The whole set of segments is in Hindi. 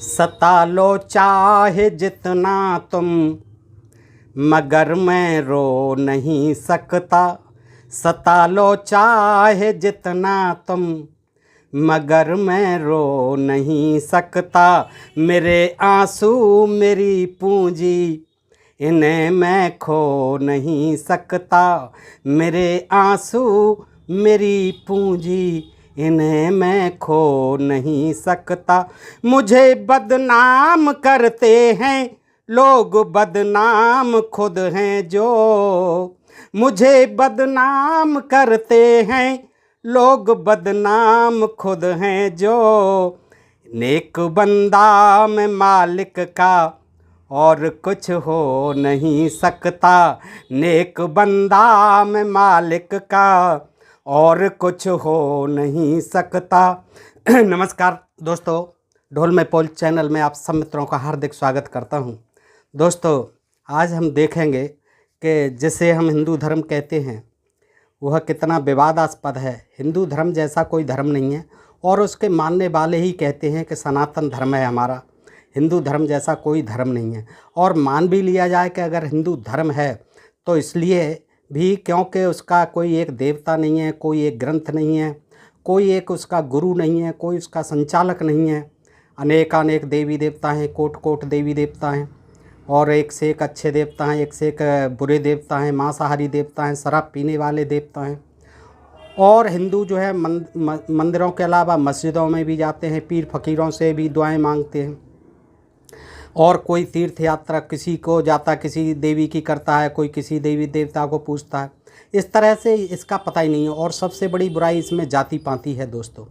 सता लो चाहे जितना तुम, मगर मैं रो नहीं सकता। सता लो चाहे जितना तुम, मगर मैं रो नहीं सकता। मेरे आंसू मेरी पूंजी, इन्हें मैं खो नहीं सकता। मेरे आंसू मेरी पूंजी, इन्हें मैं खो नहीं सकता। मुझे बदनाम करते हैं लोग, बदनाम खुद हैं जो। मुझे बदनाम करते हैं लोग, बदनाम खुद हैं जो। नेक बंदा मैं मालिक का, और कुछ हो नहीं सकता। नेक बंदा मैं मालिक का, और कुछ हो नहीं सकता। नमस्कार दोस्तों, ढोल में पोल चैनल में आप सब मित्रों का हार्दिक स्वागत करता हूं। दोस्तों, आज हम देखेंगे कि जिसे हम हिंदू धर्म कहते हैं वह कितना विवादास्पद है। हिंदू धर्म जैसा कोई धर्म नहीं है, और उसके मानने वाले ही कहते हैं कि सनातन धर्म है हमारा। हिंदू धर्म जैसा कोई धर्म नहीं है। और मान भी लिया जाए कि अगर हिंदू धर्म है तो इसलिए भी क्योंकि उसका कोई एक देवता नहीं है, कोई एक ग्रंथ नहीं है, कोई एक उसका गुरु नहीं है, कोई उसका संचालक नहीं है। अनेक देवी देवता हैं, कोट कोट देवी देवता हैं, और एक से एक अच्छे देवता हैं, एक से एक बुरे देवता हैं, मांसाहारी देवता हैं, शराब पीने वाले देवता हैं। और हिंदू जो है मंदिरों के अलावा मस्जिदों में भी जाते हैं, पीर फकीरों से भी दुआएं मांगते हैं। और कोई तीर्थ यात्रा किसी को जाता किसी देवी की करता है, कोई किसी देवी देवता को पूजता है। इस तरह से इसका पता ही नहीं है। और सबसे बड़ी बुराई इसमें जाति पाति है दोस्तों।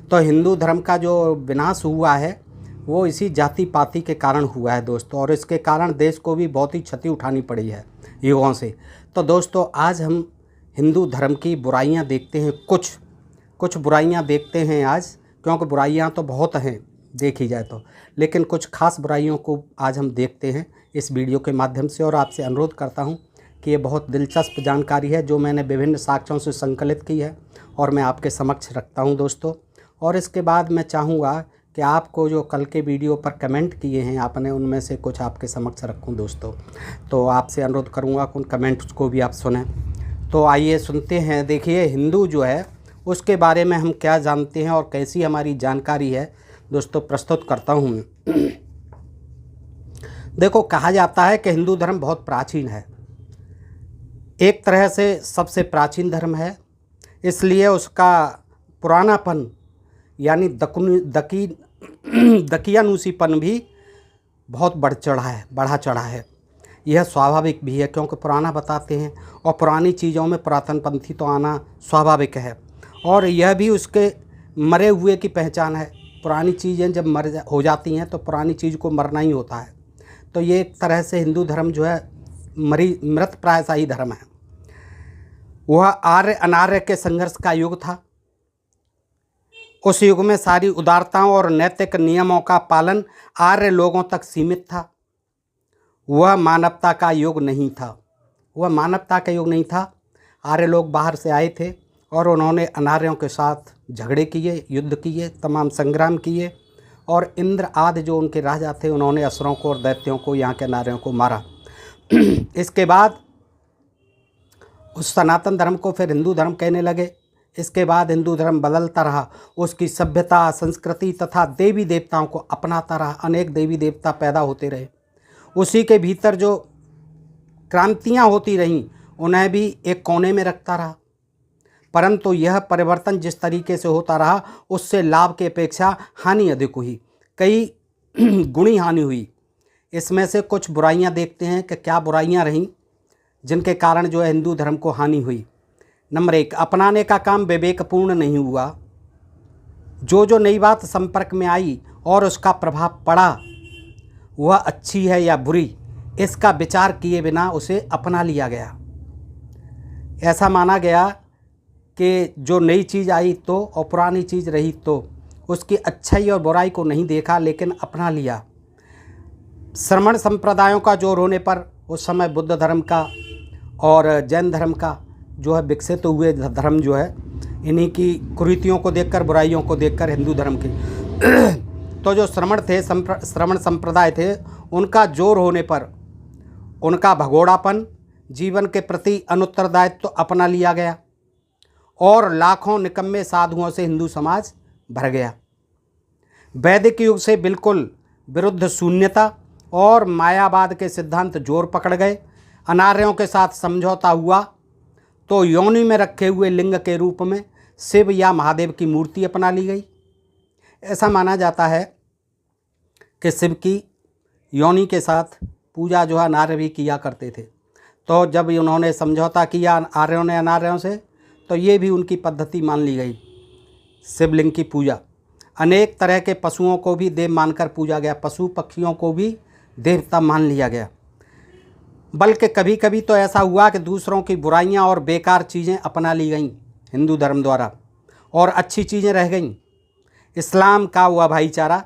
तो हिंदू धर्म का जो विनाश हुआ है वो इसी जाति पाति के कारण हुआ है दोस्तों, और इसके कारण देश को भी बहुत ही क्षति उठानी पड़ी है युगों से। तो दोस्तों, आज हम हिंदू धर्म की बुराइयां देखते हैं, कुछ बुराइयां देखते हैं आज, क्योंकि बुराइयां तो बहुत हैं देखी जाए तो, लेकिन कुछ खास बुराइयों को आज हम देखते हैं इस वीडियो के माध्यम से। और आपसे अनुरोध करता हूं कि ये बहुत दिलचस्प जानकारी है जो मैंने विभिन्न साक्ष्यों से संकलित की है और मैं आपके समक्ष रखता हूं दोस्तों। और इसके बाद मैं चाहूँगा कि आपको जो कल के वीडियो पर कमेंट किए हैं आपने, उनमें से कुछ आपके समक्ष रखूँ दोस्तों। तो आपसे अनुरोध करूँगा कि उन कमेंट्स को भी आप सुनें। तो आइए सुनते हैं। देखिए, हिंदू जो है उसके बारे में हम क्या जानते हैं और कैसी हमारी जानकारी है दोस्तों, प्रस्तुत करता हूँ। देखो, कहा जाता है कि हिंदू धर्म बहुत प्राचीन है, एक तरह से सबसे प्राचीन धर्म है। इसलिए उसका पुरानापन यानी दकियानूसीपन भी बहुत बढ़ा चढ़ा है। यह स्वाभाविक भी है, क्योंकि पुराना बताते हैं और पुरानी चीज़ों में पुरातनपंथी तो आना स्वाभाविक है। और यह भी उसके मरे हुए की पहचान है। पुरानी चीज़ें जब हो जाती हैं तो पुरानी चीज़ को मरना ही होता है। तो ये एक तरह से हिंदू धर्म जो है मृत प्रायशाही धर्म है। वह आर्य अनार्य के संघर्ष का युग था। उस युग में सारी उदारताओं और नैतिक नियमों का पालन आर्य लोगों तक सीमित था। वह मानवता का युग नहीं था। आर्य लोग बाहर से आए थे और उन्होंने अनार्यों के साथ झगड़े किए, युद्ध किए, तमाम संग्राम किए। और इंद्र आदि जो उनके राजा थे उन्होंने असुरों को और दैत्यों को, यहाँ के अनार्यों को मारा। इसके बाद उस सनातन धर्म को फिर हिंदू धर्म कहने लगे। इसके बाद हिंदू धर्म बदलता रहा, उसकी सभ्यता, संस्कृति तथा देवी देवताओं को अपनाता रहा। अनेक देवी देवता पैदा होते रहे। उसी के भीतर जो क्रांतियाँ होती रहीं उन्हें भी एक कोने में रखता रहा। परंतु यह परिवर्तन जिस तरीके से होता रहा उससे लाभ की अपेक्षा हानि अधिक हुई, कई गुणी हानि हुई। इसमें से कुछ बुराइयां देखते हैं कि क्या बुराइयां रहीं जिनके कारण जो है हिंदू धर्म को हानि हुई। नंबर 1, अपनाने का काम विवेकपूर्ण नहीं हुआ। जो नई बात संपर्क में आई और उसका प्रभाव पड़ा, वह अच्छी है या बुरी, इसका विचार किए बिना उसे अपना लिया गया। ऐसा माना गया कि जो नई चीज़ आई तो और पुरानी चीज़ रही तो उसकी अच्छाई और बुराई को नहीं देखा, लेकिन अपना लिया। श्रमण संप्रदायों का जोर होने पर उस समय बुद्ध धर्म का और जैन धर्म का जो है विकसित हुए धर्म जो है, इन्हीं की कुरीतियों को देखकर, बुराइयों को देखकर हिंदू धर्म के तो जो श्रमण संप्रदाय थे, उनका जोर होने पर उनका भगोड़ापन, जीवन के प्रति अनुत्तरदायित्व अपना लिया गया और लाखों निकम्मे साधुओं से हिंदू समाज भर गया। वैदिक युग से बिल्कुल विरुद्ध शून्यता और मायावाद के सिद्धांत जोर पकड़ गए। अनार्यों के साथ समझौता हुआ तो योनि में रखे हुए लिंग के रूप में शिव या महादेव की मूर्ति अपना ली गई। ऐसा माना जाता है कि शिव की योनि के साथ पूजा जो है अनार्य भी किया करते थे। तो जब उन्होंने समझौता किया आर्यों ने अनार्यों से, तो ये भी उनकी पद्धति मान ली गई। शिवलिंग की पूजा, अनेक तरह के पशुओं को भी देव मानकर पूजा गया, पशु पक्षियों को भी देवता मान लिया गया। बल्कि कभी कभी तो ऐसा हुआ कि दूसरों की बुराइयां और बेकार चीज़ें अपना ली गईं हिंदू धर्म द्वारा और अच्छी चीज़ें रह गईं। इस्लाम का हुआ भाईचारा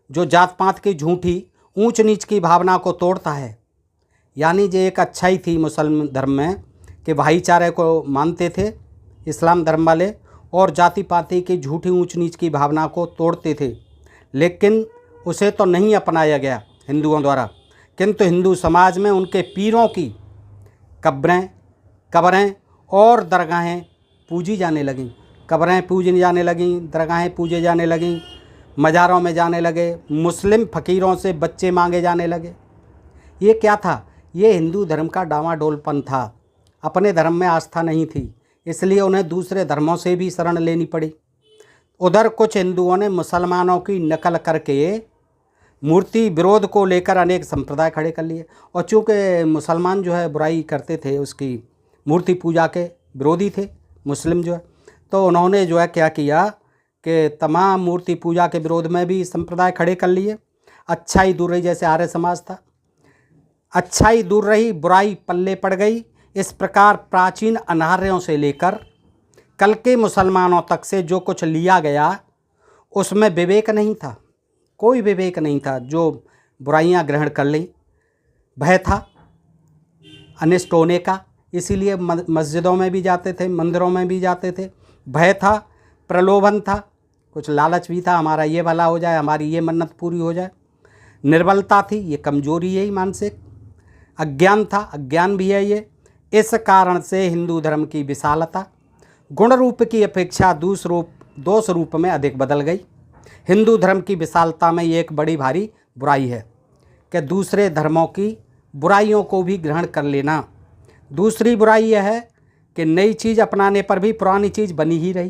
जो जात पात की झूठी ऊंच नीच की भावना को तोड़ता है, यानी जो एक अच्छाई थी मुसलमान धर्म में कि भाईचारे को मानते थे इस्लाम धर्म वाले और जाति पाति की झूठी ऊंच नीच की भावना को तोड़ते थे, लेकिन उसे तो नहीं अपनाया गया हिंदुओं द्वारा। किंतु हिंदू समाज में उनके पीरों की कब्रें और दरगाहें पूजी जाने लगीं। कब्रें पूजी जाने लगीं, दरगाहें पूजे जाने लगीं, मज़ारों में जाने लगे, मुस्लिम फ़कीरों से बच्चे मांगे जाने लगे। ये क्या था? ये हिंदू धर्म का डावाडोलपन था। अपने धर्म में आस्था नहीं थी, इसलिए उन्हें दूसरे धर्मों से भी शरण लेनी पड़ी। उधर कुछ हिंदुओं ने मुसलमानों की नकल करके मूर्ति विरोध को लेकर अनेक संप्रदाय खड़े कर लिए। और चूँकि मुसलमान जो है बुराई करते थे, उसकी मूर्ति पूजा के विरोधी थे मुस्लिम जो है, तो उन्होंने जो है क्या किया कि तमाम मूर्ति पूजा के विरोध में भी संप्रदाय खड़े कर लिए। अच्छाई दूर रही, जैसे आर्य समाज था, अच्छाई दूर रही, बुराई पल्ले पड़ गई। इस प्रकार प्राचीन अनार्यों से लेकर कल के मुसलमानों तक से जो कुछ लिया गया उसमें विवेक नहीं था, कोई विवेक नहीं था। जो बुराइयां ग्रहण कर ली, भय था अनिष्ट होने का, इसीलिए मस्जिदों में भी जाते थे, मंदिरों में भी जाते थे। भय था, प्रलोभन था, कुछ लालच भी था, हमारा ये भला हो जाए, हमारी ये मन्नत पूरी हो जाए। निर्बलता थी, ये कमजोरी है ही मानसिक। अज्ञान था, अज्ञान भी है ये। इस कारण से हिंदू धर्म की विशालता गुण रूप की अपेक्षा दोष रूप में अधिक बदल गई। हिंदू धर्म की विशालता में ये एक बड़ी भारी बुराई है कि दूसरे धर्मों की बुराइयों को भी ग्रहण कर लेना। दूसरी बुराई यह है कि नई चीज़ अपनाने पर भी पुरानी चीज़ बनी ही रही,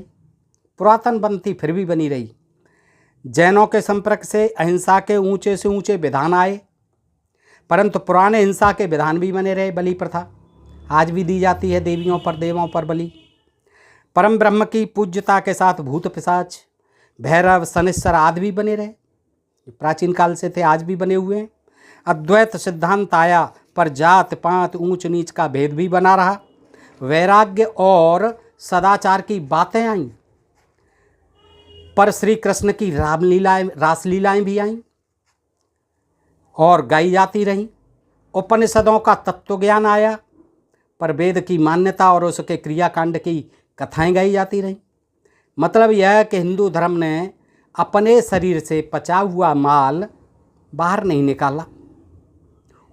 पुरातन बनती फिर भी बनी रही। जैनों के संपर्क से अहिंसा के ऊंचे से ऊंचे विधान आए, परंतु पुराने हिंसा के विधान भी बने रहे। बलि प्रथा आज भी दी जाती है, देवियों पर देवों पर बलि। परम ब्रह्म की पूज्यता के साथ भूत पिशाच, भैरव, शनिश्चर आदि भी बने रहे, प्राचीन काल से थे, आज भी बने हुए हैं। अद्वैत सिद्धांत आया पर जात पात ऊंच नीच का भेद भी बना रहा। वैराग्य और सदाचार की बातें आईं, पर श्री कृष्ण की रासलीलाएं भी आईं और गाई जाती रहीं। उपनिषदों का तत्व ज्ञान आया, पर वेद की मान्यता और उसके क्रियाकांड की कथाएं गाई जाती रहीं। मतलब यह है कि हिंदू धर्म ने अपने शरीर से पचा हुआ माल बाहर नहीं निकाला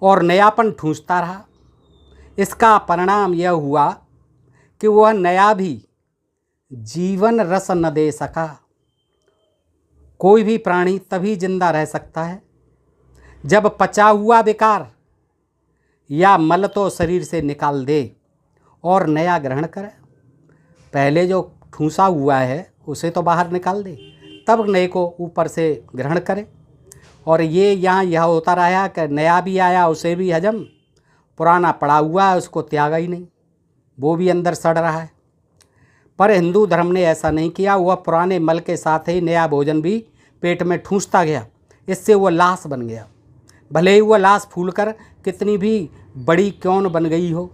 और नयापन ठूंसता रहा। इसका परिणाम यह हुआ कि वह नया भी जीवन रस न दे सका। कोई भी प्राणी तभी जिंदा रह सकता है जब पचा हुआ विकार या मल तो शरीर से निकाल दे और नया ग्रहण करे। पहले जो ठूंसा हुआ है उसे तो बाहर निकाल दे, तब नए को ऊपर से ग्रहण करे। और ये यहाँ यह होता रहा कि नया भी आया, उसे भी हजम, पुराना पड़ा हुआ है उसको त्यागा ही नहीं, वो भी अंदर सड़ रहा है। पर हिंदू धर्म ने ऐसा नहीं किया, वह पुराने मल के साथ ही नया भोजन भी पेट में ठूंसता गया। इससे वह लाश बन गया, भले ही वह लाश फूलकर कितनी भी बड़ी क्यों न बन गई हो।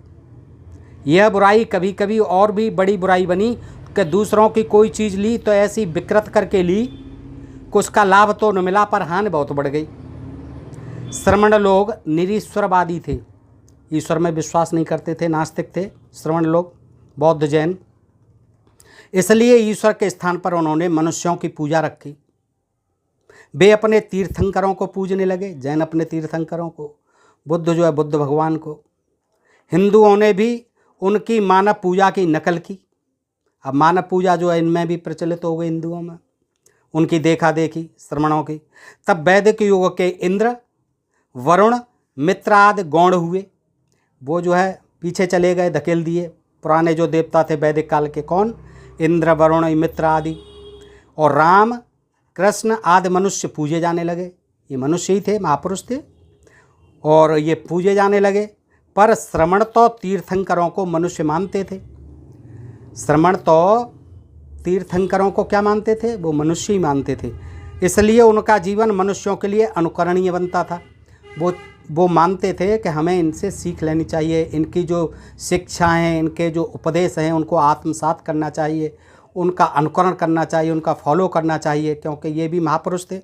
यह बुराई कभी कभी और भी बड़ी बुराई बनी कि दूसरों की कोई चीज़ ली तो ऐसी विकृत करके ली कि उसका लाभ तो न मिला, पर हानि बहुत बढ़ गई। श्रमण लोग निरीश्वरवादी थे, ईश्वर में विश्वास नहीं करते थे, नास्तिक थे श्रमण लोग, बौद्ध जैन। इसलिए ईश्वर के स्थान पर उन्होंने मनुष्यों की पूजा रखी। वे अपने तीर्थंकरों को पूजने लगे, जैन अपने तीर्थंकरों को, बुद्ध जो है बुद्ध भगवान को। हिंदुओं ने भी उनकी मानव पूजा की नकल की। अब मानव पूजा जो है इनमें भी प्रचलित हो गई हिंदुओं में, उनकी देखा देखी श्रमणों की। तब वैदिक युग के इंद्र, वरुण, मित्र आदि गौण हुए, वो जो है पीछे चले गए, धकेल दिए। पुराने जो देवता थे वैदिक काल के, कौन? इंद्र, वरुण, मित्र आदि। और राम, कृष्ण आदि मनुष्य पूजे जाने लगे। ये मनुष्य ही थे, महापुरुष थे, और ये पूजे जाने लगे। पर श्रमण तो तीर्थंकरों को मनुष्य मानते थे। श्रमण तो तीर्थंकरों को क्या मानते थे? वो मनुष्य ही मानते थे। इसलिए उनका जीवन मनुष्यों के लिए अनुकरणीय बनता था। वो मानते थे कि हमें इनसे सीख लेनी चाहिए, इनकी जो शिक्षा हैं, इनके जो उपदेश हैं, उनको आत्मसात करना चाहिए, उनका अनुकरण करना चाहिए, उनका फॉलो करना चाहिए, क्योंकि ये भी महापुरुष थे।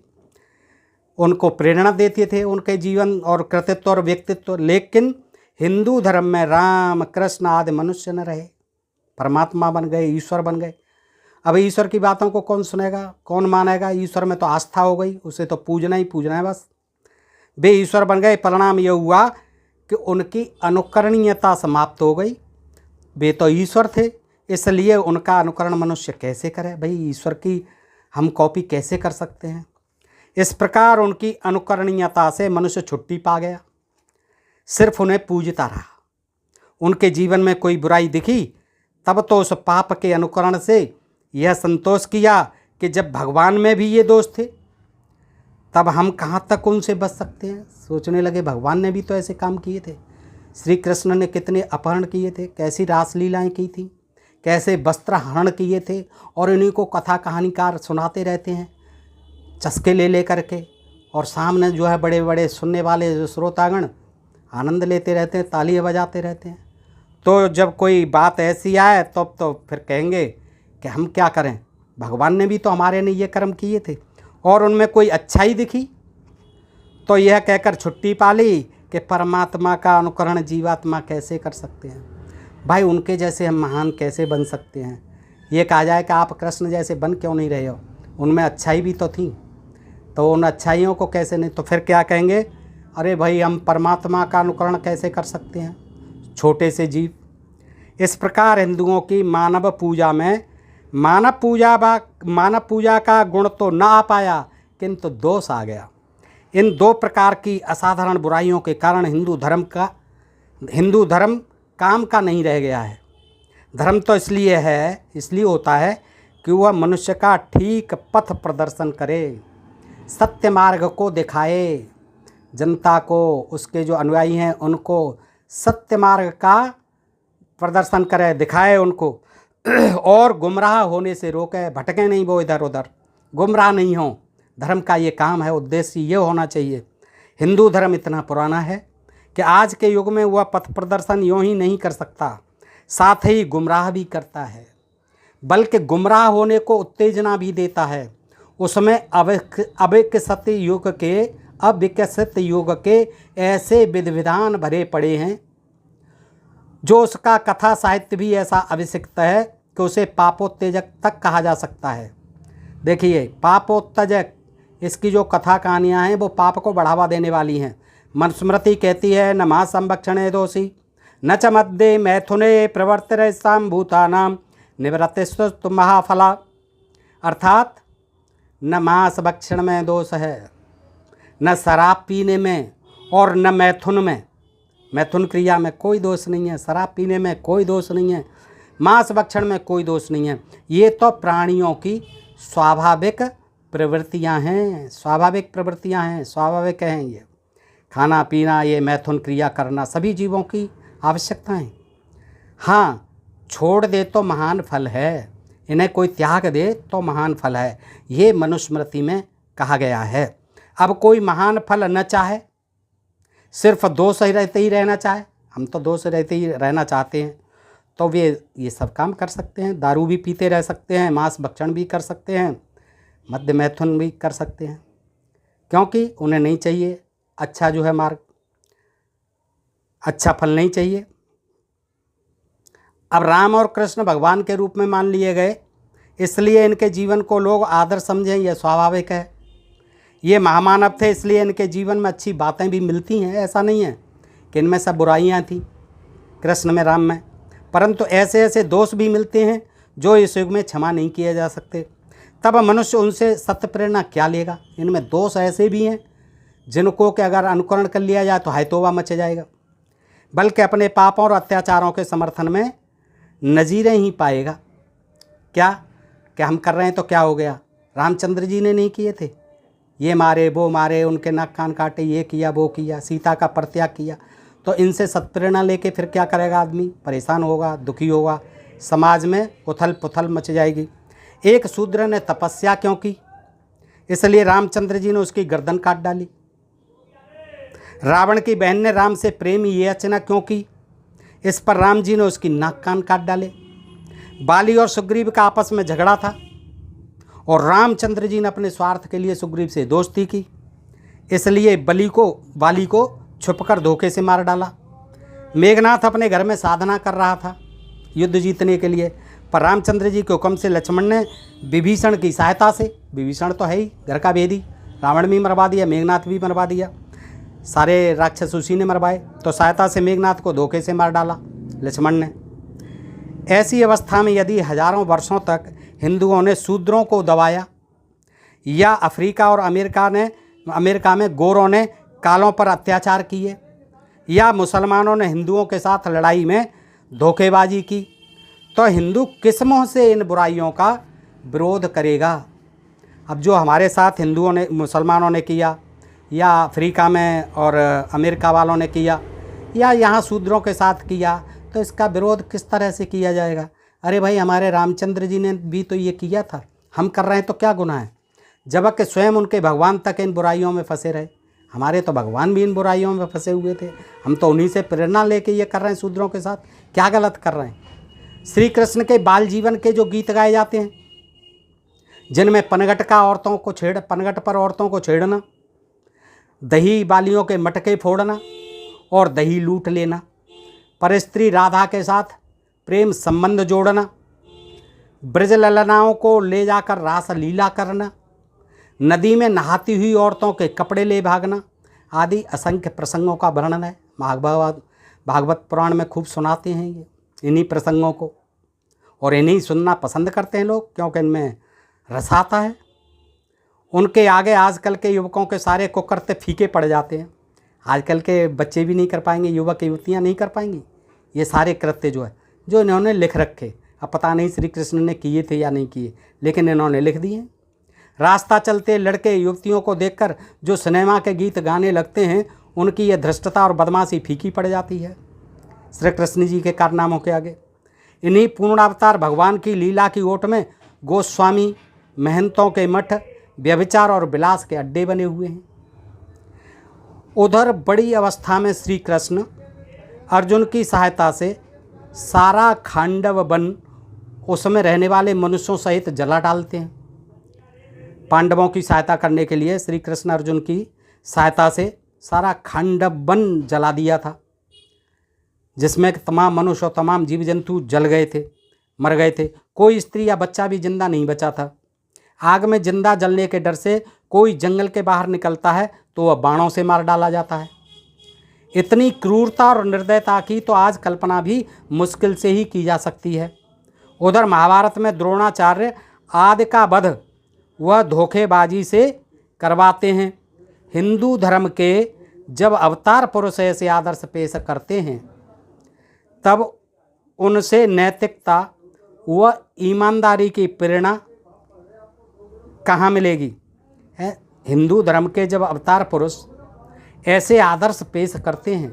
उनको प्रेरणा देते थे उनके जीवन और कृतित्व और व्यक्तित्व। लेकिन हिंदू धर्म में राम, कृष्ण आदि मनुष्य न रहे, परमात्मा बन गए, ईश्वर बन गए। अब ईश्वर की बातों को कौन सुनेगा, कौन मानेगा? ईश्वर में तो आस्था हो गई, उसे तो पूजना ही पूजना है बस। वे ईश्वर बन गए। परिणाम यह हुआ कि उनकी अनुकरणीयता समाप्त हो गई। वे तो ईश्वर थे, इसलिए उनका अनुकरण मनुष्य कैसे करे? भाई ईश्वर की हम कॉपी कैसे कर सकते हैं? इस प्रकार उनकी अनुकरणीयता से मनुष्य छुट्टी पा गया, सिर्फ उन्हें पूजता रहा। उनके जीवन में कोई बुराई दिखी तब तो उस पाप के अनुकरण से यह संतोष किया कि जब भगवान में भी ये दोष थे, तब हम कहाँ तक उनसे बच सकते हैं। सोचने लगे भगवान ने भी तो ऐसे काम किए थे। श्री कृष्ण ने कितने अपहरण किए थे, कैसी रासलीलाएं की थी, कैसे वस्त्र हरण किए थे, और इन्हीं को कथा कहानीकार सुनाते रहते हैं चस्के ले करके। और सामने जो है बड़े बड़े सुनने वाले जो श्रोतागण आनंद लेते रहते हैं, तालियां बजाते रहते हैं। तो जब कोई बात ऐसी आए तो फिर कहेंगे कि हम क्या करें, भगवान ने भी तो हमारे ने ये कर्म किए थे। और उनमें कोई अच्छाई दिखी तो यह कहकर छुट्टी पा ली कि परमात्मा का अनुकरण जीवात्मा कैसे कर सकते हैं। भाई उनके जैसे हम महान कैसे बन सकते हैं? ये कहा जाए कि आप कृष्ण जैसे बन क्यों नहीं रहे हो? उनमें अच्छाई भी तो थी, तो उन अच्छाइयों को कैसे नहीं? तो फिर क्या कहेंगे, अरे भाई हम परमात्मा का अनुकरण कैसे कर सकते हैं, छोटे से जीव। इस प्रकार हिंदुओं की मानव पूजा का गुण तो ना आ पाया, किंतु दोष आ गया। इन दो प्रकार की असाधारण बुराइयों के कारण हिंदू धर्म काम का नहीं रह गया है। धर्म तो इसलिए होता है कि वह मनुष्य का ठीक पथ प्रदर्शन करे, सत्य मार्ग को दिखाए, जनता को, उसके जो अनुयायी हैं उनको सत्य मार्ग का प्रदर्शन करे, दिखाए उनको, और गुमराह होने से रोके, भटके नहीं वो इधर उधर, गुमराह नहीं हो। धर्म का ये काम है, उद्देश्य ये होना चाहिए। हिंदू धर्म इतना पुराना है कि आज के युग में वह पथ प्रदर्शन यूँ ही नहीं कर सकता, साथ ही गुमराह भी करता है, बल्कि गुमराह होने को उत्तेजना भी देता है। उसमें अविकसित युग के ऐसे विधि विधान भरे पड़े हैं, जो उसका कथा साहित्य भी ऐसा अभिषिक्त है कि उसे पापोत्तेजक तक कहा जा सकता है। देखिए पापोत्तेजक, इसकी जो कथा कहानियाँ हैं वो पाप को बढ़ावा देने वाली हैं। मनुस्मृति कहती है, न मां संभक्षणे दोषी न च मद्ये मैथुने प्रवर्तयसां भूतानां निवृत्तिस्तु महाफला। अर्थात न मांस भक्षण में दोष है, न शराब पीने में, और न मैथुन में, मैथुन क्रिया में कोई दोष नहीं है, शराब पीने में कोई दोष नहीं है, मांस भक्षण में कोई दोष नहीं है। ये तो प्राणियों की स्वाभाविक प्रवृत्तियां हैं, स्वाभाविक हैं। ये खाना पीना, ये मैथुन क्रिया करना सभी जीवों की आवश्यकताएं। हाँ, छोड़ दे तो महान फल है, इन्हें कोई त्याग दे तो महान फल है, ये मनुस्मृति में कहा गया है। अब कोई महान फल न चाहे, सिर्फ दोष रहते ही रहना चाहे, हम तो दोष रहते ही रहना चाहते हैं, तो वे ये सब काम कर सकते हैं। दारू भी पीते रह सकते हैं, मांस भक्षण भी कर सकते हैं, मद्य मैथुन भी कर सकते हैं, क्योंकि उन्हें नहीं चाहिए अच्छा जो है मार्ग, अच्छा फल नहीं चाहिए। अब राम और कृष्ण भगवान के रूप में मान लिए गए, इसलिए इनके जीवन को लोग आदर समझें, यह स्वाभाविक है। ये महामानव थे, इसलिए इनके जीवन में अच्छी बातें भी मिलती हैं। ऐसा नहीं है कि इनमें सब बुराइयां थी कृष्ण में, राम में, परंतु ऐसे ऐसे दोष भी मिलते हैं जो इस युग में क्षमा नहीं किए जा सकते। तब मनुष्य उनसे सत्य प्रेरणा क्या लेगा। इनमें दोष ऐसे भी हैं जिनको कि अगर अनुकरण कर लिया जाए तो हाय तौबा मच जाएगा, बल्कि अपने पापों और अत्याचारों के समर्थन में नज़ीरें ही पाएगा। क्या हम कर रहे हैं तो क्या हो गया। रामचंद्र जी ने नहीं किए थे, ये मारे वो मारे, उनके नाक कान काटे, ये किया वो किया, सीता का परित्याग किया। तो इनसे सत्प्रेरणा लेके फिर क्या करेगा आदमी, परेशान होगा, दुखी होगा, समाज में उथल पुथल मच जाएगी। एक शूद्र ने तपस्या क्यों की, इसलिए रामचंद्र जी ने उसकी गर्दन काट डाली। रावण की बहन ने राम से प्रेम याचना क्यों की, इस पर राम जी ने उसकी नाक कान काट डाले। बाली और सुग्रीव का आपस में झगड़ा था और रामचंद्र जी ने अपने स्वार्थ के लिए सुग्रीव से दोस्ती की, इसलिए बाली को छुपकर धोखे से मार डाला। मेघनाथ अपने घर में साधना कर रहा था युद्ध जीतने के लिए, पर रामचंद्र जी के हुक्म से लक्ष्मण ने विभीषण की सहायता से, विभीषण तो है ही घर का भेदी, रावण भी मरवा दिया, मेघनाथ भी मरवा दिया, सारे राक्षस उसी ने मरवाए, तो सहायता से मेघनाथ को धोखे से मार डाला लक्ष्मण ने। ऐसी अवस्था में यदि हजारों वर्षों तक हिंदुओं ने शूद्रों को दबाया, या अफ्रीका और अमेरिका में गोरों ने कालों पर अत्याचार किए, या मुसलमानों ने हिंदुओं के साथ लड़ाई में धोखेबाजी की, तो हिंदू किस मुँह से इन बुराइयों का विरोध करेगा। अब जो हमारे साथ मुसलमानों ने किया, या अफ्रीका में और अमेरिका वालों ने किया, या यहाँ शूद्रों के साथ किया, तो इसका विरोध किस तरह से किया जाएगा। अरे भाई, हमारे रामचंद्र जी ने भी तो ये किया था, हम कर रहे हैं तो क्या गुनाह है, जबकि स्वयं उनके भगवान तक इन बुराइयों में फंसे रहे। हमारे तो भगवान भी इन बुराइयों में फंसे हुए थे, हम तो उन्हीं से प्रेरणा लेके ये कर रहे हैं शूद्रों के साथ, क्या गलत कर रहे हैं। श्री कृष्ण के बाल जीवन के जो गीत गाए जाते हैं, जिनमें पनघट पर औरतों को छेड़ना, दही बालियों के मटके फोड़ना और दही लूट लेना, पर स्त्री राधा के साथ प्रेम संबंध जोड़ना, ब्रज ललनाओं को ले जाकर रास लीला करना, नदी में नहाती हुई औरतों के कपड़े ले भागना आदि असंख्य प्रसंगों का वर्णन है। भागवत पुराण में खूब सुनाते हैं ये इन्हीं प्रसंगों को, और इन्हीं सुनना पसंद करते हैं लोग, क्योंकि इनमें रस आता है। उनके आगे आजकल के युवकों के सारे कुकर्ते फीके पड़ जाते हैं। आजकल के बच्चे भी नहीं कर पाएंगे, युवक युवतियाँ नहीं कर पाएंगी ये सारे कृत्य जो इन्होंने लिख रखे। अब पता नहीं श्री कृष्ण ने किए थे या नहीं किए, लेकिन इन्होंने लिख दिए। रास्ता चलते लड़के युवतियों को देखकर जो सिनेमा के गीत गाने लगते हैं, उनकी यह धृष्टता और बदमाशी फीकी पड़ जाती है श्री कृष्ण जी के कारनामों के आगे। इन्हीं पूर्णावतार भगवान की लीला की ओट में गोस्वामी महंतों के मठ व्यभिचार और विलास के अड्डे बने हुए हैं। उधर बड़ी अवस्था में श्री कृष्ण अर्जुन की सहायता से सारा खांडव वन उसमें रहने वाले मनुष्यों सहित जला डालते हैं। पांडवों की सहायता करने के लिए श्री कृष्ण अर्जुन की सहायता से सारा खांडव वन जला दिया था, जिसमें तमाम मनुष्य और तमाम जीव जंतु जल गए थे, मर गए थे। कोई स्त्री या बच्चा भी जिंदा नहीं बचा था। आग में जिंदा जलने के डर से कोई जंगल के बाहर निकलता है तो वह बाणों से मार डाला जाता है। इतनी क्रूरता और निर्दयता की तो आज कल्पना भी मुश्किल से ही की जा सकती है। उधर महाभारत में द्रोणाचार्य आदि का वध वह धोखेबाजी से करवाते हैं। हिंदू धर्म के जब अवतार पुरुष ऐसे आदर्श पेश करते हैं, तब उनसे नैतिकता व ईमानदारी की प्रेरणा कहाँ मिलेगी। हिंदू धर्म के जब अवतार पुरुष ऐसे आदर्श पेश करते हैं,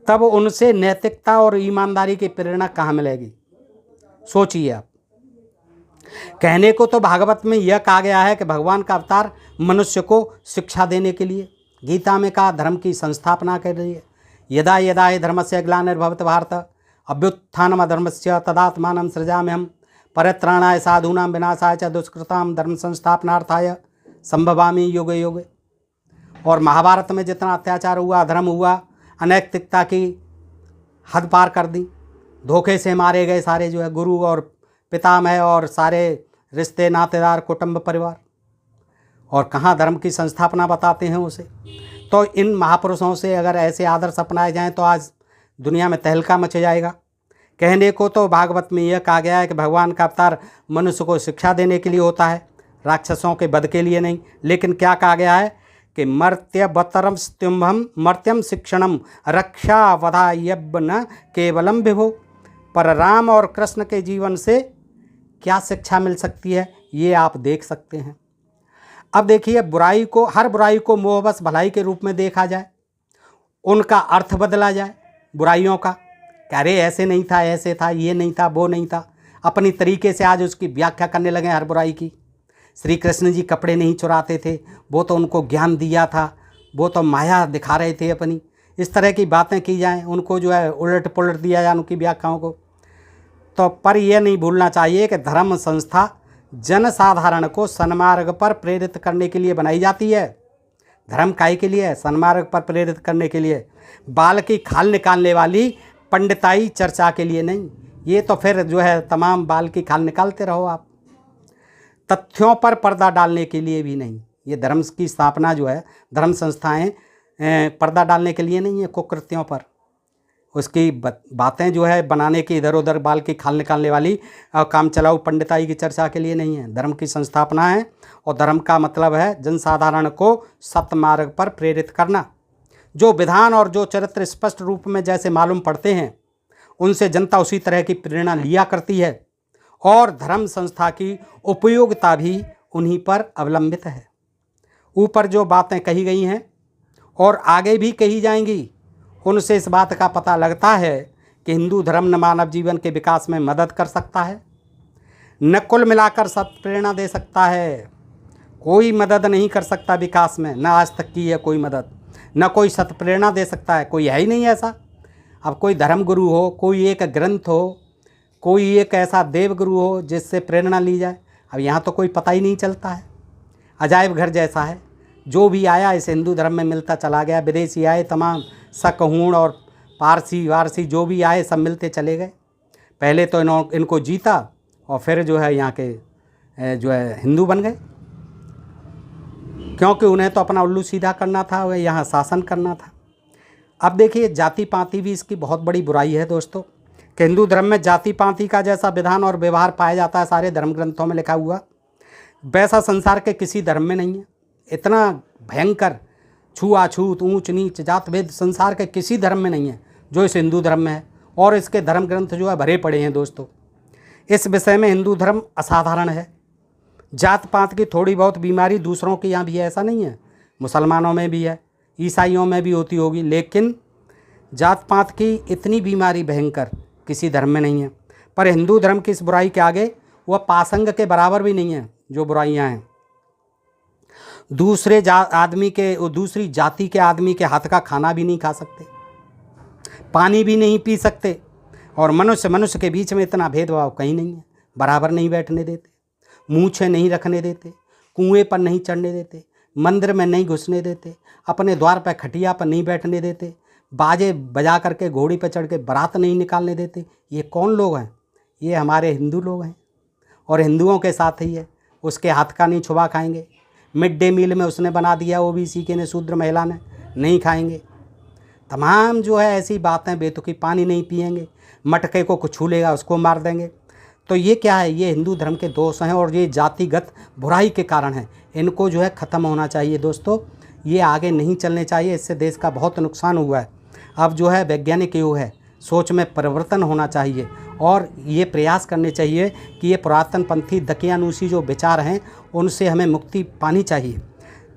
तब उनसे नैतिकता और ईमानदारी की प्रेरणा कहाँ मिलेगी। सोचिए आप। कहने को तो भागवत में यह कहा गया है कि भगवान का अवतार मनुष्य को शिक्षा देने के लिए, गीता में कहा धर्म की संस्थापना के लिए, यदा यदा हि धर्मस्य ग्लानिर्भवति भारत अभ्युत्थानम् अधर्मस्य तदात्मानं सृजाम्यहम् परित्राणाय साधूनां विनाशाय च दुष्कृतां धर्म संस्थापनार्थाय संभवामि युगे युगे। और महाभारत में जितना अत्याचार हुआ, अधर्म हुआ, अनैतिकता की हद पार कर दी, धोखे से मारे गए सारे गुरु और पितामह और सारे रिश्ते नातेदार कुटुंब परिवार, और कहाँ धर्म की संस्थापना बताते हैं उसे। तो इन महापुरुषों से अगर ऐसे आदर्श अपनाए जाएं तो आज दुनिया में तहलका मच जाएगा। कहने को तो भागवत में यह कहा गया है कि भगवान का अवतार मनुष्य को शिक्षा देने के लिए होता है, राक्षसों के वध के लिए नहीं। लेकिन क्या कहा गया है कि मर्त्यवतरम स्तुम्भम मर्त्यम शिक्षणम रक्षा वधायब न केवलम विभो। पर राम और कृष्ण के जीवन से क्या शिक्षा मिल सकती है, ये आप देख सकते हैं। अब देखिए, हर बुराई को मोहबस भलाई के रूप में देखा जाए, उनका अर्थ बदला जाए बुराइयों का, कह रहे ऐसे नहीं था, ऐसे था, ये नहीं था, वो नहीं था, अपनी तरीके से आज उसकी व्याख्या करने लगे हर बुराई की। श्री कृष्ण जी कपड़े नहीं चुराते थे, वो तो उनको ज्ञान दिया था, वो तो माया दिखा रहे थे अपनी। इस तरह की बातें की जाएं, उनको जो है उलट पुलट दिया जाए उनकी व्याख्याओं को। तो पर यह नहीं भूलना चाहिए कि धर्म संस्था जनसाधारण को सन्मार्ग पर प्रेरित करने के लिए बनाई जाती है। धर्म काहे के लिए है? सन्मार्ग पर प्रेरित करने के लिए, बाल की खाल निकालने वाली पंडिताई चर्चा के लिए नहीं। ये तो फिर जो है तमाम बाल की खाल निकालते रहो आप। तथ्यों पर पर्दा डालने के लिए भी नहीं। ये धर्म की स्थापना जो है, धर्म संस्थाएं पर्दा डालने के लिए नहीं है, कुकृत्यों पर उसकी बातें जो है बनाने की, इधर उधर बाल की खाल निकालने वाली काम चलाऊ पंडिताई की चर्चा के लिए नहीं है। धर्म की संस्थापना है और धर्म का मतलब है जनसाधारण को सत्मार्ग पर प्रेरित करना। जो विधान और जो चरित्र स्पष्ट रूप में जैसे मालूम पड़ते हैं, उनसे जनता उसी तरह की प्रेरणा लिया करती है और धर्म संस्था की उपयोगिता भी उन्हीं पर अवलंबित है। ऊपर जो बातें कही गई हैं और आगे भी कही जाएंगी, उनसे इस बात का पता लगता है कि हिंदू धर्म न मानव जीवन के विकास में मदद कर सकता है, न कुल मिलाकर सत्प्रेरणा दे सकता है। कोई मदद नहीं कर सकता विकास में, न आज तक की है कोई मदद, न कोई सत्प्रेरणा दे सकता है, कोई है ही नहीं ऐसा। अब कोई धर्म गुरु हो, कोई एक ग्रंथ हो, कोई एक ऐसा देव गुरु हो जिससे प्रेरणा ली जाए, अब यहाँ तो कोई पता ही नहीं चलता है। अजायब घर जैसा है, जो भी आया इस हिंदू धर्म में मिलता चला गया। विदेशी आए तमाम, सकहूण और पारसी वारसी जो भी आए सब मिलते चले गए। पहले तो इनको जीता और फिर जो है यहाँ के जो है हिंदू बन गए, क्योंकि उन्हें तो अपना उल्लू सीधा करना था, वह यहाँ शासन करना था। अब देखिए, जाति पाति भी इसकी बहुत बड़ी बुराई है दोस्तों, कि हिंदू धर्म में जाति पाति का जैसा विधान और व्यवहार पाया जाता है सारे धर्म ग्रंथों में लिखा हुआ, वैसा संसार के किसी धर्म में नहीं है। इतना भयंकर छुआछूत, ऊंच नीच, जात भेद संसार के किसी धर्म में नहीं है जो इस हिंदू धर्म में है, और इसके धर्म ग्रंथ जो है भरे पड़े हैं दोस्तों। इस विषय में हिंदू धर्म असाधारण है। जात पात की थोड़ी बहुत बीमारी दूसरों के यहाँ भी है, ऐसा नहीं है, मुसलमानों में भी है, ईसाइयों में भी होती होगी, लेकिन जात पात की इतनी बीमारी भयंकर किसी धर्म में नहीं है। पर हिंदू धर्म की इस बुराई के आगे वह पासंग के बराबर भी नहीं है जो बुराइयां हैं। दूसरी जाति के आदमी के हाथ का खाना भी नहीं खा सकते, पानी भी नहीं पी सकते, और मनुष्य के बीच में इतना भेदभाव कहीं नहीं है। बराबर नहीं बैठने देते, मूछें नहीं रखने देते, कुएं पर नहीं चढ़ने देते, मंदिर में नहीं घुसने देते, अपने द्वार पर खटिया पर नहीं बैठने देते, बाजे बजा करके घोड़ी पर चढ़ के बारात नहीं निकालने देते। ये कौन लोग हैं? ये हमारे हिंदू लोग हैं, और हिंदुओं के साथ ही है। उसके हाथ का नहीं छुआ खाएंगे। मिड डे मील में उसने बना दिया ओबीसी के ने, शूद्र महिला ने, नहीं खाएंगे। तमाम जो है ऐसी बातें, बेतुकी पानी नहीं पिएंगे, मटके को कुछ छू लेगा उसको मार देंगे। तो ये क्या है? ये हिंदू धर्म के दोष हैं और ये जातिगत बुराई के कारण हैं। इनको जो है ख़त्म होना चाहिए दोस्तों, ये आगे नहीं चलने चाहिए। इससे देश का बहुत नुकसान हुआ है। अब जो है वैज्ञानिक युग है, सोच में परिवर्तन होना चाहिए और ये प्रयास करने चाहिए कि ये पुरातन पंथी दकियानूसी जो विचार हैं उनसे हमें मुक्ति पानी चाहिए,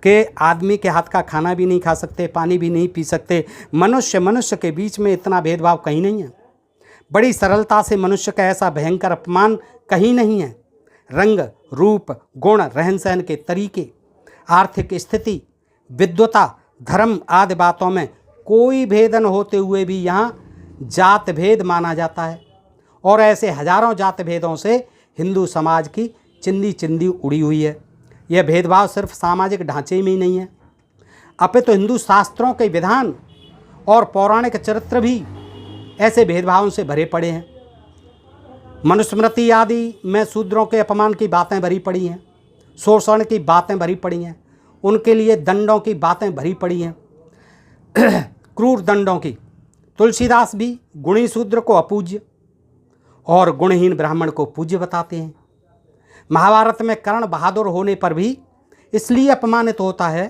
कि आदमी के हाथ का खाना भी नहीं खा सकते, पानी भी नहीं पी सकते। मनुष्य के बीच में इतना भेदभाव कहीं नहीं है। बड़ी सरलता से मनुष्य का ऐसा भयंकर अपमान कहीं नहीं है। रंग, रूप, गुण, रहन सहन के तरीके, आर्थिक स्थिति, विद्वता, धर्म आदि बातों में कोई भेद न होते हुए भी यहाँ जात भेद माना जाता है, और ऐसे हजारों जात भेदों से हिंदू समाज की चिंदी चिंदी उड़ी हुई है। यह भेदभाव सिर्फ सामाजिक ढांचे में ही नहीं है, अपितु हिंदू शास्त्रों के विधान और पौराणिक चरित्र भी ऐसे भेदभावों से भरे पड़े हैं। मनुस्मृति आदि में शूद्रों के अपमान की बातें भरी पड़ी हैं। शोषण की बातें भरी पड़ी हैं, उनके लिए दंडों की बातें भरी पड़ी हैं, क्रूर दंडों की। तुलसीदास भी गुणी शूद्र को अपूज्य और गुणहीन ब्राह्मण को पूज्य बताते हैं। महाभारत में कर्ण बहादुर होने पर भी इसलिए अपमानित होता है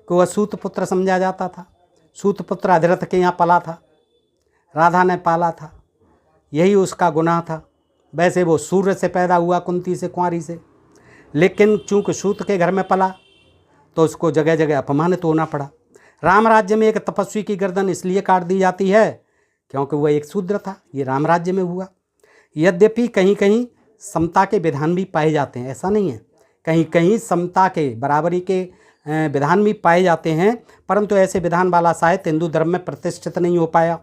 कि वह सूतपुत्र समझा जाता था। सूतपुत्र अधिरथ के यहाँ पला था, राधा ने पाला था, यही उसका गुनाह था। वैसे वो सूर्य से पैदा हुआ, कुंती से, कुंवारी से, लेकिन चूंकि सूत के घर में पला तो उसको जगह जगह अपमानित होना पड़ा। राम राज्य में एक तपस्वी की गर्दन इसलिए काट दी जाती है क्योंकि वह एक शूद्र था। ये राम राज्य में हुआ। यद्यपि कहीं कहीं समता के विधान भी पाए जाते हैं, ऐसा नहीं है, कहीं कहीं समता के, बराबरी के विधान भी पाए जाते हैं, परंतु ऐसे विधान वाला साहित्य हिंदू धर्म में प्रतिष्ठित नहीं हो पाया।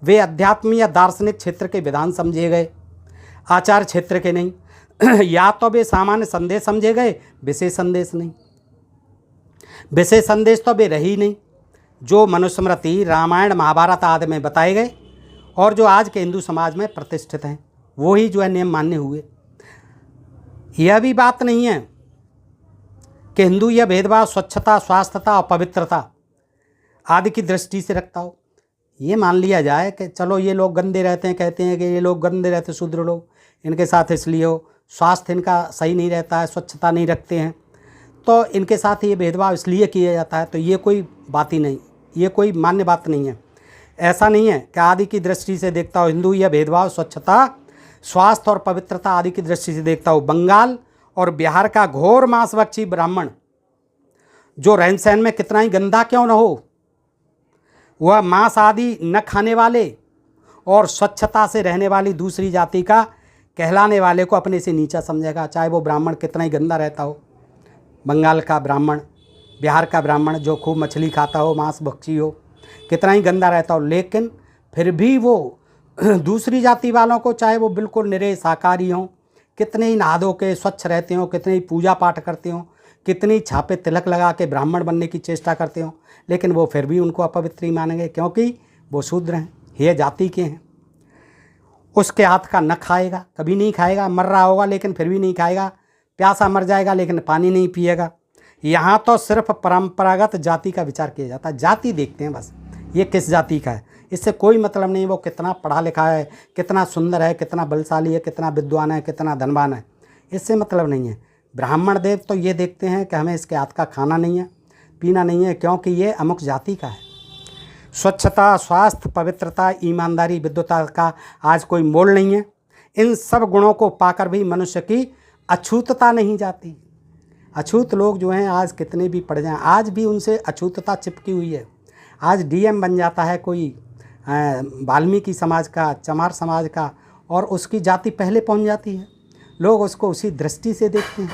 वे अध्यात्म या दार्शनिक क्षेत्र के विधान समझे गए, आचार क्षेत्र के नहीं। या तो वे सामान्य संदेश समझे गए, विशेष संदेश नहीं। विशेष संदेश तो वे रही नहीं जो मनुस्मृति, रामायण, महाभारत आदि में बताए गए और जो आज के हिंदू समाज में प्रतिष्ठित हैं, वो ही जो है नियम मान्य हुए। यह भी बात नहीं है कि हिंदू यह भेदभाव स्वच्छता, स्वास्थ्यता और पवित्रता आदि की दृष्टि से रखता हो। ये मान लिया जाए कि चलो ये लोग गंदे रहते हैं, कहते हैं कि ये लोग गंदे रहते, शूद्र लोग, इनके साथ इसलिए हो, स्वास्थ्य इनका सही नहीं रहता है, स्वच्छता नहीं रखते हैं, तो इनके साथ ये भेदभाव इसलिए किया जाता है। तो ये कोई बात ही नहीं, ये कोई मान्य बात नहीं है। ऐसा नहीं है कि आदि की दृष्टि से देखता हो हिंदू यह भेदभाव स्वच्छता, स्वास्थ्य और पवित्रता आदि की दृष्टि से देखता हो। बंगाल और बिहार का घोर मांसभक्षी ब्राह्मण जो रहन सहन में कितना ही गंदा क्यों न हो, वह मांस आदि न खाने वाले और स्वच्छता से रहने वाली दूसरी जाति का कहलाने वाले को अपने से नीचा समझेगा, चाहे वो ब्राह्मण कितना ही गंदा रहता हो। बंगाल का ब्राह्मण, बिहार का ब्राह्मण जो खूब मछली खाता हो, मांस भक्षी हो, कितना ही गंदा रहता हो, लेकिन फिर भी वो दूसरी जाति वालों को, चाहे वो बिल्कुल निरे शाकाहारी हों, कितने ही नहा धो के स्वच्छ रहते हों, कितने ही पूजा पाठ करते हों, कितनी छापे तिलक लगा के ब्राह्मण बनने की चेष्टा करते हों, लेकिन वो फिर भी उनको अपवित्र ही मानेंगे क्योंकि वो शूद्र हैं, हे जाति के हैं। उसके हाथ का न खाएगा, कभी नहीं खाएगा, मर रहा होगा लेकिन फिर भी नहीं खाएगा, प्यासा मर जाएगा लेकिन पानी नहीं पिएगा। यहाँ तो सिर्फ परंपरागत जाति का विचार किया जाता है, जाति देखते हैं बस, ये किस जाति का है, इससे कोई मतलब नहीं वो कितना पढ़ा लिखा है, कितना सुंदर है, कितना बलशाली है, कितना विद्वान है, कितना धनवान है, इससे मतलब नहीं है। ब्राह्मण देव तो ये देखते हैं कि हमें इसके हाथ का खाना नहीं है, पीना नहीं है, क्योंकि ये अमुक जाति का है। स्वच्छता, स्वास्थ्य, पवित्रता, ईमानदारी, विद्वता का आज कोई मोल नहीं है। इन सब गुणों को पाकर भी मनुष्य की अछूतता नहीं जाती। अछूत लोग जो हैं आज कितने भी पढ़ जाएं, आज भी उनसे अछूतता चिपकी हुई है। आज डीएम बन जाता है कोई वाल्मीकि समाज का, चमार समाज का, और उसकी जाति पहले पहुंच जाती है, लोग उसको उसी दृष्टि से देखते हैं।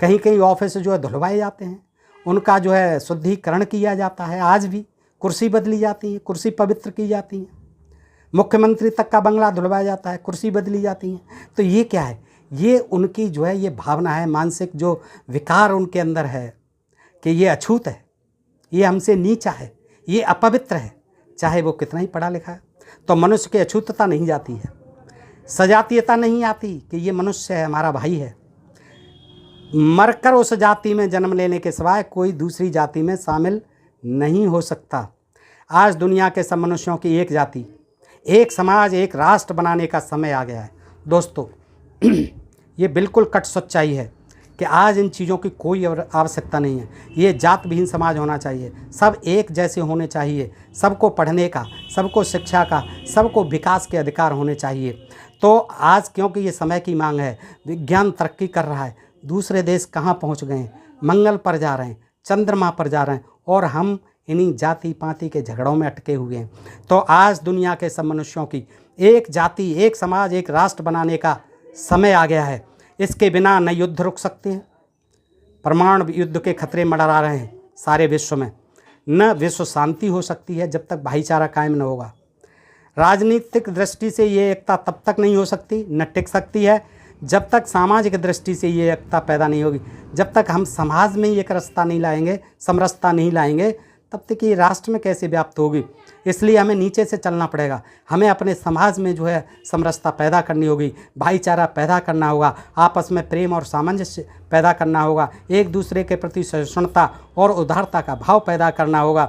कहीं कहीं ऑफिस जो है धुलवाए जाते हैं, उनका जो है शुद्धिकरण किया जाता है, आज भी कुर्सी बदली जाती है, कुर्सी पवित्र की जाती है, मुख्यमंत्री तक का बंगला धुलवाया जाता है, कुर्सी बदली जाती है। तो ये क्या है, ये उनकी जो है ये भावना है, मानसिक जो विकार उनके अंदर है कि ये अछूत है, ये हमसे नीचा है, ये अपवित्र है, चाहे वो कितना ही पढ़ा लिखा है। तो मनुष्य की अछूतता नहीं जाती है, सजातीयता नहीं आती कि ये मनुष्य है, हमारा भाई है। मरकर उस जाति में जन्म लेने के सिवाय कोई दूसरी जाति में शामिल नहीं हो सकता। आज दुनिया के सब मनुष्यों की एक जाति, एक समाज, एक राष्ट्र बनाने का समय आ गया है दोस्तों। ये बिल्कुल कट सच्चाई है कि आज इन चीज़ों की कोई आवश्यकता नहीं है। ये जात विहीन समाज होना चाहिए, सब एक जैसे होने चाहिए, सबको पढ़ने का, सबको शिक्षा का, सबको विकास के अधिकार होने चाहिए। तो आज क्योंकि ये समय की मांग है, विज्ञान तरक्की कर रहा है, दूसरे देश कहाँ पहुँच गए हैं, मंगल पर जा रहे हैं, चंद्रमा पर जा रहे हैं, और हम इन्हीं जाति पाति के झगड़ों में अटके हुए हैं। तो आज दुनिया के सब मनुष्यों की एक जाति, एक समाज, एक राष्ट्र बनाने का समय आ गया है। इसके बिना न युद्ध रुक सकते हैं, परमाणु युद्ध के खतरे मंडरा रहे हैं सारे विश्व में, न विश्व शांति हो सकती है जब तक भाईचारा कायम न होगा। राजनीतिक दृष्टि से ये एकता तब तक नहीं हो सकती, न टिक सकती है जब तक सामाजिक दृष्टि से ये एकता पैदा नहीं होगी। जब तक हम समाज में एक रस्ता नहीं लाएंगे, समरसता नहीं लाएंगे, तब तक ये राष्ट्र में कैसे व्याप्त होगी। इसलिए हमें नीचे से चलना पड़ेगा। हमें अपने समाज में जो है समरसता पैदा करनी होगी, भाईचारा पैदा करना होगा, आपस में प्रेम और सामंजस्य पैदा करना होगा, एक दूसरे के प्रति सहिष्णुता और उदारता का भाव पैदा करना होगा।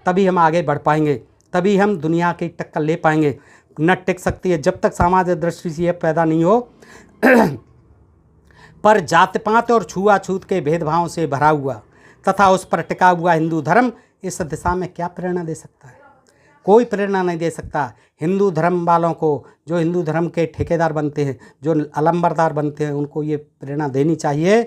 तभी हम आगे बढ़ पाएंगे, तभी हम दुनिया की टक्कर ले पाएंगे। न टिक सकती है जब तक सामाजिक दृष्टि से ये पैदा नहीं हो। पर जात पात और छुआछूत के भेदभाव से भरा हुआ तथा उस पर टिका हुआ हिंदू धर्म इस दिशा में क्या प्रेरणा दे सकता है? कोई प्रेरणा नहीं दे सकता। हिंदू धर्म वालों को, जो हिंदू धर्म के ठेकेदार बनते हैं, जो अलंबरदार बनते हैं, उनको ये प्रेरणा देनी चाहिए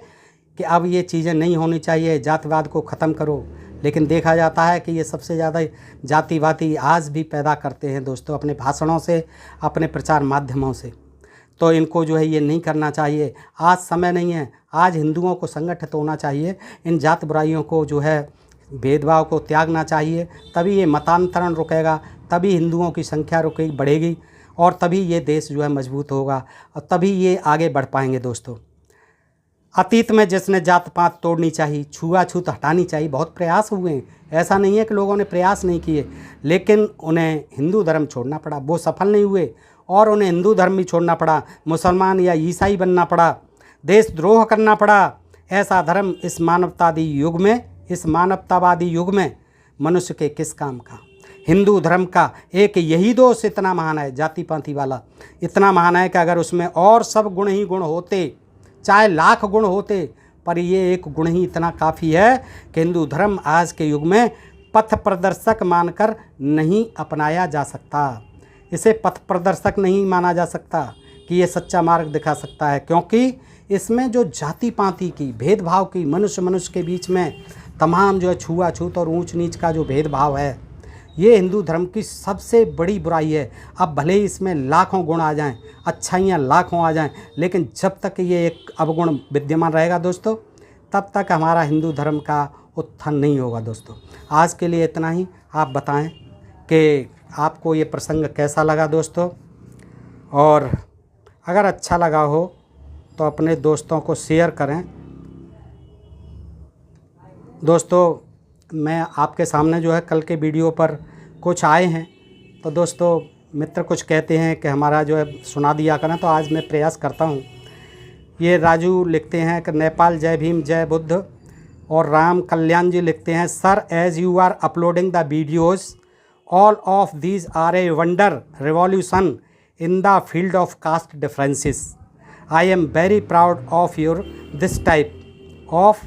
कि अब ये चीज़ें नहीं होनी चाहिए, जातिवाद को ख़त्म करो। लेकिन देखा जाता है कि ये सबसे ज़्यादा जातिवादी आज भी पैदा करते हैं दोस्तों, अपने भाषणों से, अपने प्रचार माध्यमों से। तो इनको जो है ये नहीं करना चाहिए। आज समय नहीं है, आज हिंदुओं को संगठित होना चाहिए, इन जात बुराइयों को जो है भेदभाव को त्यागना चाहिए। तभी ये मतांतरण रुकेगा, तभी हिंदुओं की संख्या रुकेगी, बढ़ेगी, और तभी ये देश जो है मजबूत होगा और तभी ये आगे बढ़ पाएंगे दोस्तों। अतीत में जिसने जात पात तोड़नी चाहिए, छुआछूत हटानी चाहिए, बहुत प्रयास हुए हैं। ऐसा नहीं है कि लोगों ने प्रयास नहीं किए, लेकिन उन्हें हिंदू धर्म छोड़ना पड़ा, वो सफल नहीं हुए, और उन्हें हिंदू धर्म भी छोड़ना पड़ा, मुसलमान या ईसाई बनना पड़ा, देशद्रोह करना पड़ा। ऐसा धर्म इस मानवतावादी युग में, इस मानवतावादी युग में मनुष्य के किस काम का? हिंदू धर्म का एक यही दोष इतना महान है, जाति पाति वाला इतना महान है कि अगर उसमें और सब गुण ही गुण होते, चाहे लाख गुण होते, पर ये एक गुण ही इतना काफ़ी है कि हिंदू धर्म आज के युग में पथ प्रदर्शक मानकर नहीं अपनाया जा सकता। इसे पथ प्रदर्शक नहीं माना जा सकता कि ये सच्चा मार्ग दिखा सकता है, क्योंकि इसमें जो जाति पाति की, भेदभाव की, मनुष्य मनुष्य के बीच में तमाम जो है छुआछूत और ऊंच नीच का जो भेदभाव है, ये हिंदू धर्म की सबसे बड़ी बुराई है। अब भले ही इसमें लाखों गुण आ जाएं, अच्छाइयाँ लाखों आ जाएं, लेकिन जब तक ये एक अवगुण विद्यमान रहेगा दोस्तों, तब तक हमारा हिंदू धर्म का उत्थान नहीं होगा दोस्तों। आज के लिए इतना ही। आप बताएं कि आपको ये प्रसंग कैसा लगा दोस्तों, और अगर अच्छा लगा हो तो अपने दोस्तों को शेयर करें। दोस्तों मैं आपके सामने जो है कल के वीडियो पर कुछ आए हैं, तो दोस्तों मित्र कुछ कहते हैं कि हमारा जो है सुना दिया करें, तो आज मैं प्रयास करता हूँ। ये राजू लिखते हैं कि नेपाल जय भीम जय बुद्ध, और राम कल्याण जी लिखते हैं sir as you are uploading the videos all of these are a wonder revolution in the field of caste differences. I am very proud of your this type of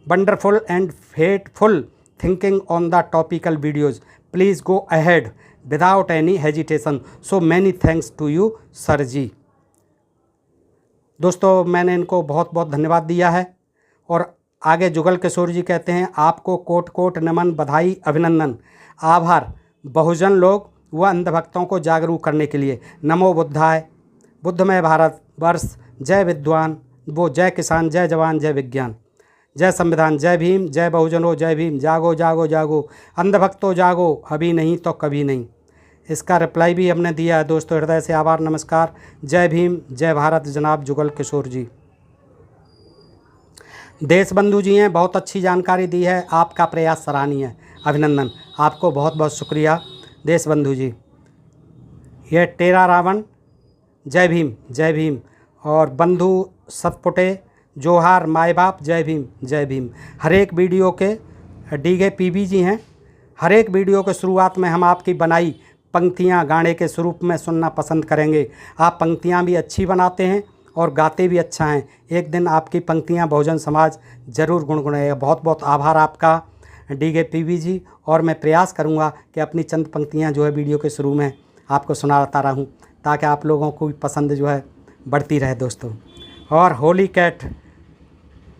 wonderful and fateful thinking on the topical videos. Please go ahead without any hesitation. So many thanks to you sir जी। दोस्तों मैंने इनको बहुत बहुत धन्यवाद दिया है। और आगे जुगल किशोर जी कहते हैं आपको कोट कोट नमन, बधाई, अभिनंदन, आभार बहुजन लोग व अंधभक्तों को जागरूक करने के लिए। नमो बुद्धाय, बुद्धमय भारत वर्ष, जय विद्वान, वो जय किसान, जय जवान, जय विज्ञान, जय संविधान, जय भीम, जय बहुजनों, जय भीम, जागो जागो जागो, अंधभक्तों जागो, अभी नहीं तो कभी नहीं। इसका रिप्लाई भी हमने दिया है दोस्तों। हृदय से आभार, नमस्कार, जय भीम, जय भारत जनाब जुगल किशोर जी। देश बंधु जी हैं, बहुत अच्छी जानकारी दी है, आपका प्रयास सराहनीय है, अभिनंदन, आपको बहुत बहुत शुक्रिया देश बंधु जी। यह टेरा रावण, जय भीम जय भीम, और बंधु सतपुटे, जोहार माए बाप, जय भीम जय भीम। हर एक वीडियो के डीगे पीबी जी हैं, हर एक वीडियो के शुरुआत में हम आपकी बनाई पंक्तियां गाने के स्वरूप में सुनना पसंद करेंगे। आप पंक्तियां भी अच्छी बनाते हैं और गाते भी अच्छा हैं। एक दिन आपकी पंक्तियां बहुजन समाज ज़रूर गुनगुनाएगा। बहुत बहुत आभार आपका डीगे पीवी जी, और मैं प्रयास करूंगा कि अपनी चंद पंक्तियां जो है वीडियो के शुरू में आपको सुनाता रहूं, ताकि आप लोगों को भी पसंद जो है बढ़ती रहे दोस्तों। और होली कैट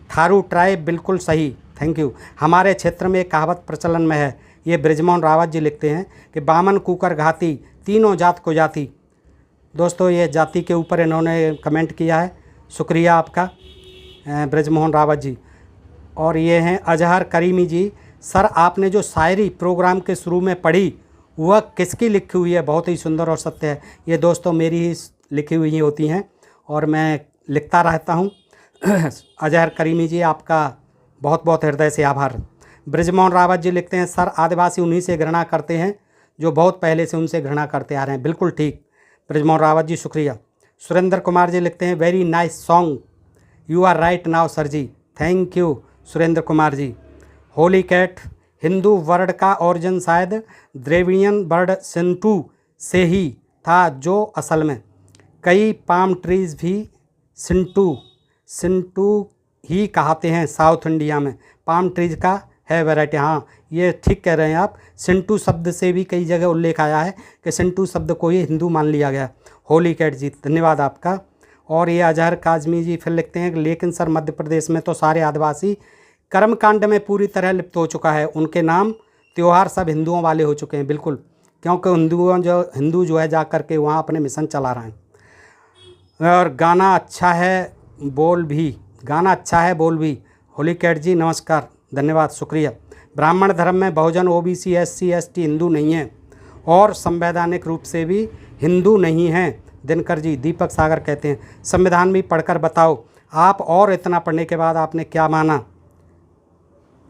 थारू ट्राइब, बिल्कुल सही, थैंक यू। हमारे क्षेत्र में एक कहावत प्रचलन में है, ये ब्रिजमोहन रावत जी लिखते हैं कि बामन कुकर घाती, तीनों जात को जाति। दोस्तों ये जाति के ऊपर इन्होंने कमेंट किया है, शुक्रिया आपका ब्रिजमोहन रावत जी। और ये हैं अजहर करीमी जी, सर आपने जो शायरी प्रोग्राम के शुरू में पढ़ी वह किसकी लिखी हुई है? बहुत ही सुंदर और सत्य है। ये दोस्तों मेरी ही लिखी हुई होती हैं और मैं लिखता रहता हूँ। अजहर करीमी जी आपका बहुत बहुत हृदय से आभार। ब्रिजमोहन रावत जी लिखते हैं सर आदिवासी उन्हीं से घृणा करते हैं जो बहुत पहले से उनसे घृणा करते आ रहे हैं। बिल्कुल ठीक ब्रिजमोहन रावत जी, शुक्रिया। सुरेंद्र कुमार जी लिखते हैं very nice song, you are right now sir ji, thank you Surendra Kumar ji. Holy cat, Hindu word का ओरिजिन शायद द्रविडियन वर्ड सिंटू से ही था, जो असल में कई पाम ट्रीज भी सिंटू ही कहते हैं साउथ इंडिया में। पाम ट्रीज का है वैरायटी। हाँ, ये ठीक कह रहे हैं आप। सिंटू शब्द से भी कई जगह उल्लेख आया है कि सिंटू शब्द को ही हिंदू मान लिया गया। होली कैट जी, धन्यवाद आपका। और ये अजहर काजमी जी फिर लिखते हैं कि लेकिन सर मध्य प्रदेश में तो सारे आदिवासी कर्मकांड में पूरी तरह लिप्त हो चुका है, उनके नाम त्यौहार सब हिंदुओं वाले हो चुके हैं। बिल्कुल, क्योंकि हिंदू जो है जा कर के वहाँ अपने मिशन चला रहे हैं। और गाना अच्छा है बोल भी। होली कैट जी नमस्कार, धन्यवाद, शुक्रिया। ब्राह्मण धर्म में बहुजन ओबीसी एससी एसटी हिंदू नहीं हैं और संवैधानिक रूप से भी हिंदू नहीं हैं। दिनकर जी, दीपक सागर कहते हैं संविधान भी पढ़कर बताओ आप, और इतना पढ़ने के बाद आपने क्या माना?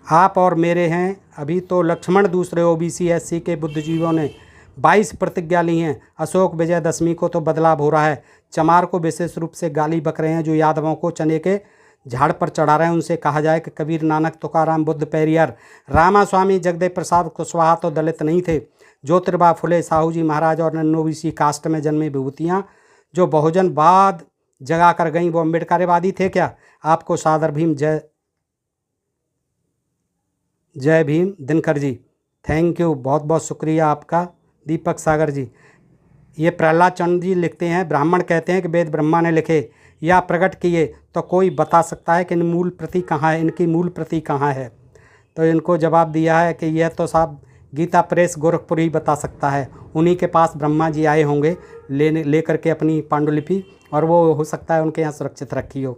आप और मेरे हैं अभी तो लक्ष्मण दूसरे ओबीसी एससी के बुद्धिजीवियों ने 22 प्रतिज्ञा ली हैं। अशोक विजयदशमी को तो बदलाव हो रहा है। चमार को विशेष रूप से गाली बक रहे हैं जो यादवों को चने के झाड़ पर चढ़ा रहे हैं। उनसे कहा जाए कि कबीर, नानक, तुकाराम, बुद्ध, पेरियार, रामास्वामी, जगदेव प्रसाद कुशवाहा तो दलित नहीं थे। ज्योतिबा फुले, साहू जी महाराज और अन्य ओबीसी कास्ट में जन्मी विभूतियाँ जो बहुजनवाद जगा कर गईं वो अम्बेडकरवादी थे क्या? आपको सादर भीम, जय भीम। दिनकर जी, थैंक यू, बहुत बहुत शुक्रिया आपका। दीपक सागर जी, ये प्रहलाद चंद्र जी लिखते हैं ब्राह्मण कहते हैं कि वेद ब्रह्मा ने लिखे या प्रकट किए, तो कोई बता सकता है कि इनकी मूल प्रति कहाँ है? तो इनको जवाब दिया है कि यह तो साहब गीता प्रेस गोरखपुर ही बता सकता है। उन्हीं के पास ब्रह्मा जी आए होंगे लेकर के अपनी पांडुलिपि, और वो हो सकता है उनके यहाँ सुरक्षित रखी हो।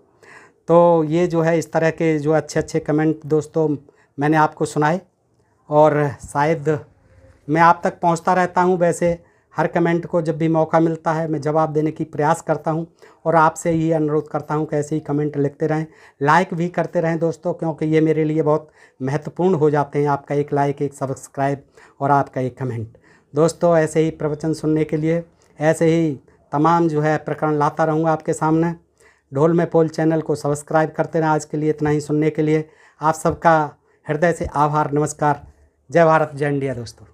तो ये जो है इस तरह के जो अच्छे अच्छे कमेंट दोस्तों मैंने आपको सुनाए, और शायद मैं आप तक पहुंचता रहता हूं। वैसे हर कमेंट को जब भी मौका मिलता है मैं जवाब देने की प्रयास करता हूं, और आपसे ही अनुरोध करता हूं कि ऐसे ही कमेंट लिखते रहें, लाइक भी करते रहें दोस्तों, क्योंकि ये मेरे लिए बहुत महत्वपूर्ण हो जाते हैं। आपका एक लाइक, एक सब्सक्राइब और आपका एक कमेंट। दोस्तों ऐसे ही प्रवचन सुनने के लिए, ऐसे ही तमाम जो है प्रकरण लाता रहूँगा आपके सामने। ढोल में पोल चैनल को सब्सक्राइब करते रहें। आज के लिए इतना ही सुनने के लिए आप सबका हृदय से आभार, नमस्कार, जय भारत, जय इंडिया दोस्तों।